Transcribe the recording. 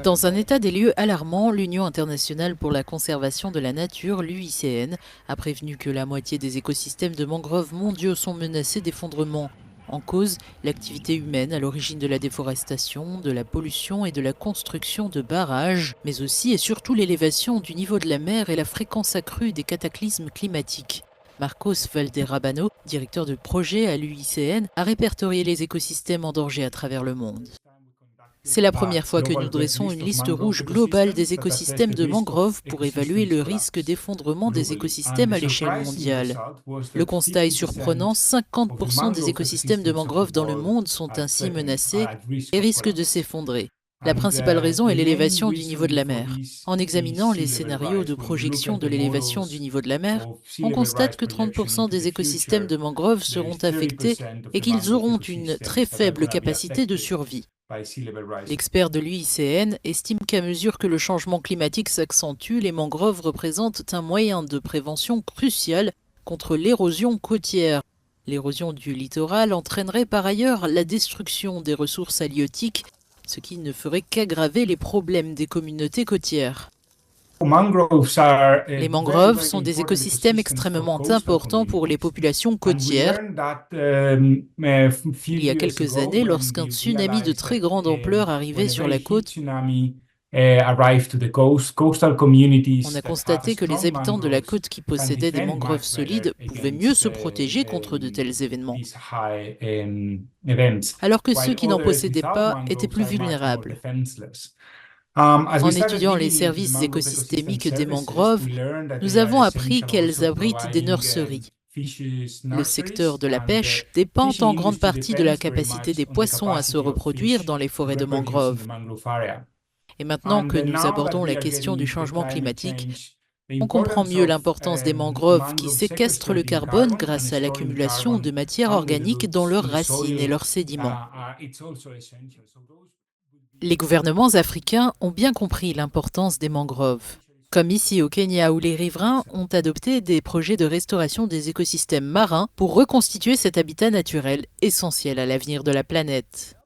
Dans un état des lieux alarmant, l'Union internationale pour la conservation de la nature, l'UICN, a prévenu que la moitié des écosystèmes de mangroves mondiaux sont menacés d'effondrement. En cause, l'activité humaine à l'origine de la déforestation, de la pollution et de la construction de barrages, mais aussi et surtout l'élévation du niveau de la mer et la fréquence accrue des cataclysmes climatiques. Marcos Valderrabano, directeur de projet à l'UICN, a répertorié les écosystèmes en danger à travers le monde. C'est la première fois que nous dressons une liste rouge globale des écosystèmes de mangroves pour évaluer le risque d'effondrement des écosystèmes à l'échelle mondiale. Le constat est surprenant, 50% des écosystèmes de mangroves dans le monde sont ainsi menacés et risquent de s'effondrer. La principale raison est l'élévation du niveau de la mer. En examinant les scénarios de projection de l'élévation du niveau de la mer, on constate que 30% des écosystèmes de mangroves seront affectés et qu'ils auront une très faible capacité de survie. L'expert de l'UICN estime qu'à mesure que le changement climatique s'accentue, les mangroves représentent un moyen de prévention crucial contre l'érosion côtière. L'érosion du littoral entraînerait par ailleurs la destruction des ressources halieutiques, ce qui ne ferait qu'aggraver les problèmes des communautés côtières. Les mangroves sont des écosystèmes extrêmement importants pour les populations côtières. Il y a quelques années, lorsqu'un tsunami de très grande ampleur arrivait sur la côte, on a constaté que les habitants de la côte qui possédaient des mangroves solides pouvaient mieux se protéger contre de tels événements, alors que ceux qui n'en possédaient pas étaient plus vulnérables. En étudiant les services écosystémiques des mangroves, nous avons appris qu'elles abritent des nurseries. Le secteur de la pêche dépend en grande partie de la capacité des poissons à se reproduire dans les forêts de mangroves. Et maintenant que nous abordons la question du changement climatique, on comprend mieux l'importance des mangroves qui séquestrent le carbone grâce à l'accumulation de matières organiques dans leurs racines et leurs sédiments. Les gouvernements africains ont bien compris l'importance des mangroves. Comme ici au Kenya où les riverains ont adopté des projets de restauration des écosystèmes marins pour reconstituer cet habitat naturel essentiel à l'avenir de la planète.